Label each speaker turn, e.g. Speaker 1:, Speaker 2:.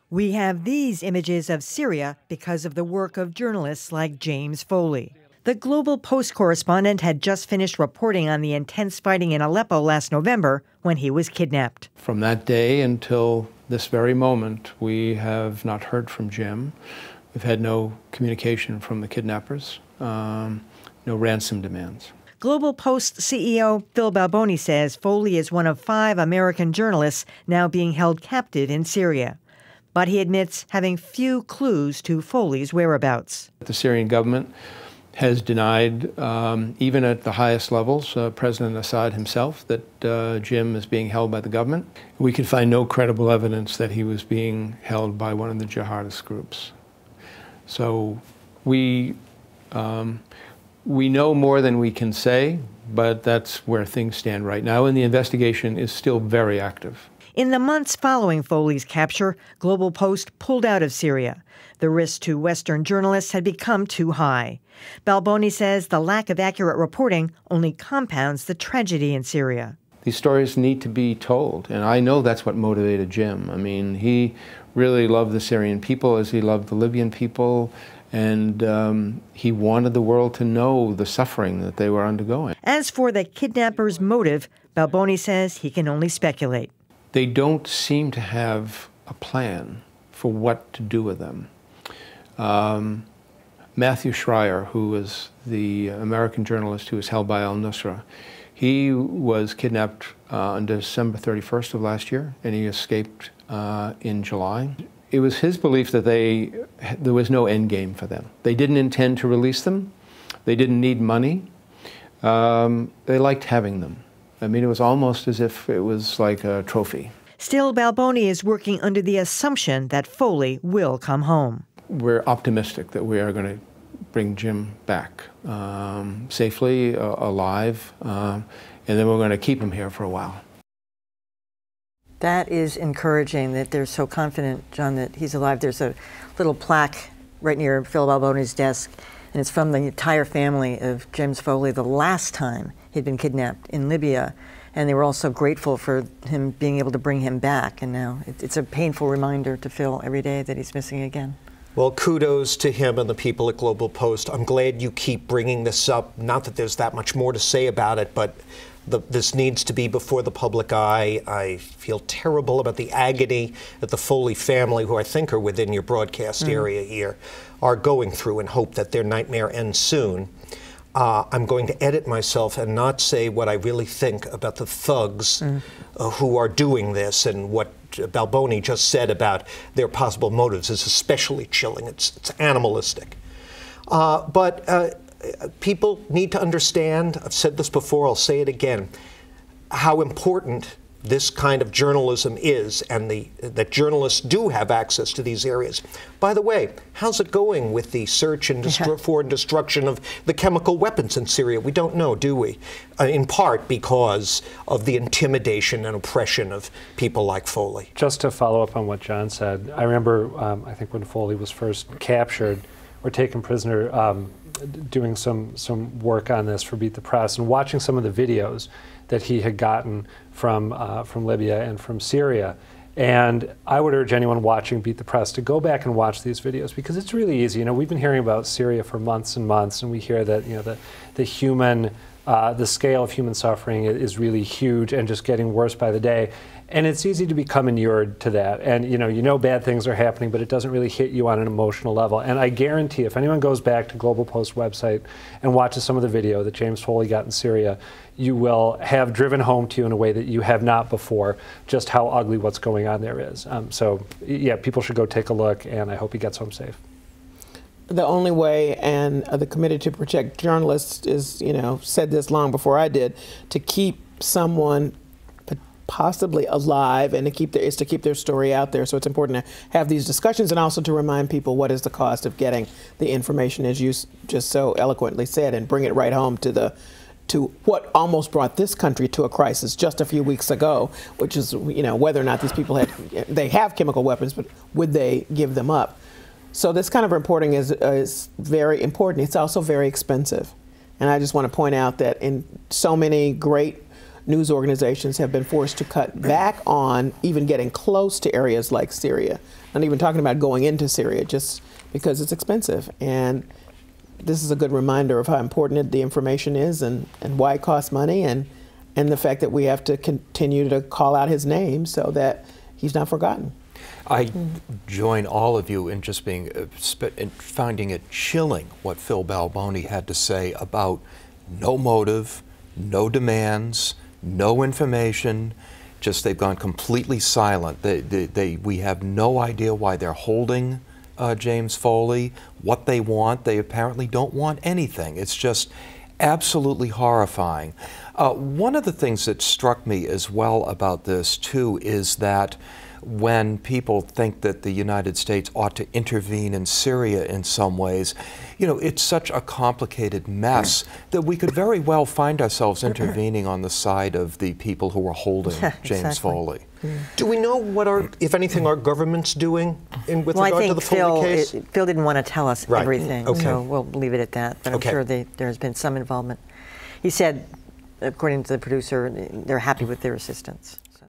Speaker 1: We have these images of Syria because of the work of journalists like James Foley. The Global Post correspondent had just finished reporting on the intense fighting in Aleppo last November when he was kidnapped.
Speaker 2: From that day until this very moment, we have not heard from Jim. We've had no communication from the kidnappers, no ransom demands.
Speaker 1: Global Post CEO Phil Balboni says Foley is one of 5 American journalists now being held captive in Syria. But he admits having few clues to Foley's whereabouts.
Speaker 2: The Syrian government has denied, even at the highest levels, President Assad himself, that Jim is being held by the government. We could find no credible evidence that he was being held by one of the jihadist groups. So we know more than we can say, but that's where things stand right now, and the investigation is still very active.
Speaker 1: In the months following Foley's capture, Global Post pulled out of Syria. The risk to Western journalists had become too high. Balboni says the lack of accurate reporting only compounds the tragedy in Syria.
Speaker 2: These stories need to be told, and I know that's what motivated Jim. I mean, he really loved the Syrian people as he loved the Libyan people, and he wanted the world to know the suffering that they were undergoing.
Speaker 1: As for the kidnappers' motive, Balboni says he can only speculate.
Speaker 2: They don't seem to have a plan for what to do with them. Matthew Schreier, who was the American journalist who was held by al-Nusra, he was kidnapped on December 31st of last year, and he escaped in July. It was his belief that there was no end game for them. They didn't intend to release them. They didn't need money. They liked having them. I mean, it was almost as if it was like a trophy.
Speaker 1: Still, Balboni is working under the assumption that Foley will come home.
Speaker 2: We're optimistic that we are going to bring Jim back safely, alive, and then we're going to keep him here for a while.
Speaker 1: That is encouraging that they're so confident, John, that he's alive. There's a little plaque right near Phil Balboni's desk, and it's from the entire family of James Foley the last time he'd been kidnapped in Libya, and they were also grateful for him being able to bring him back. And now it's a painful reminder to Phil every day that he's missing again.
Speaker 3: Well, kudos to him and the people at Global Post. I'm glad you keep bringing this up. Not that there's that much more to say about it, but this needs to be before the public eye. I feel terrible about the agony that the Foley family, who I think are within your broadcast area here, are going through, and hope that their nightmare ends soon. I'm going to edit myself and not say what I really think about the thugs who are doing this, and what Balboni just said about their possible motives is especially chilling. It's animalistic. But people need to understand, I've said this before, I'll say it again, how important this kind of journalism is, and that journalists do have access to these areas. By the way, how's it going with the search and for and destruction of the chemical weapons in Syria? We don't know, do we? In part because of the intimidation and oppression of people like Foley.
Speaker 4: Just to follow up on what John said, I remember, I think when Foley was first captured or taken prisoner, doing some work on this for Beat the Press, and watching some of the videos that he had gotten from Libya and from Syria. And I would urge anyone watching Beat the Press to go back and watch these videos, because it's really easy. You know, we've been hearing about Syria for months and months, and we hear that, you know, the scale of human suffering is really huge and just getting worse by the day. And it's easy to become inured to that. And you know bad things are happening, but it doesn't really hit you on an emotional level. And I guarantee if anyone goes back to Global Post website and watches some of the video that James Foley got in Syria, you will have driven home to you in a way that you have not before just how ugly what's going on there is. So yeah, people should go take a look, and I hope he gets home safe.
Speaker 5: The only way, and the Committee to Protect Journalists is, said this long before I did, to keep someone possibly alive and is to keep their story out there. So it's important to have these discussions, and also to remind people what is the cost of getting the information, as you just so eloquently said, and bring it right home to what almost brought this country to a crisis just a few weeks ago, which is whether or not these people they have chemical weapons, but would they give them up? So this kind of reporting is very important. It's also very expensive. And I just want to point out that in so many great news organizations have been forced to cut back on even getting close to areas like Syria. Not even talking about going into Syria, just because it's expensive. And this is a good reminder of how important the information is and why it costs money, and the fact that we have to continue to call out his name so that he's not forgotten.
Speaker 3: I join all of you in just being in finding it chilling what Phil Balboni had to say about no motive, no demands, no information. Just they've gone completely silent. We have no idea why they're holding James Foley, what they want. They apparently don't want anything. It's just absolutely horrifying. One of the things that struck me as well about this too is that when people think that the United States ought to intervene in Syria in some ways, you know, it's such a complicated mess that we could very well find ourselves intervening on the side of the people who are holding James Foley. Do we know what if anything, our government's doing with
Speaker 1: well,
Speaker 3: regard to the Foley case?
Speaker 1: Phil didn't want to tell us everything,
Speaker 3: Okay.
Speaker 1: so we'll leave it at that. But I'm sure there has been some involvement. He said, according to the producer, they're happy with their assistance.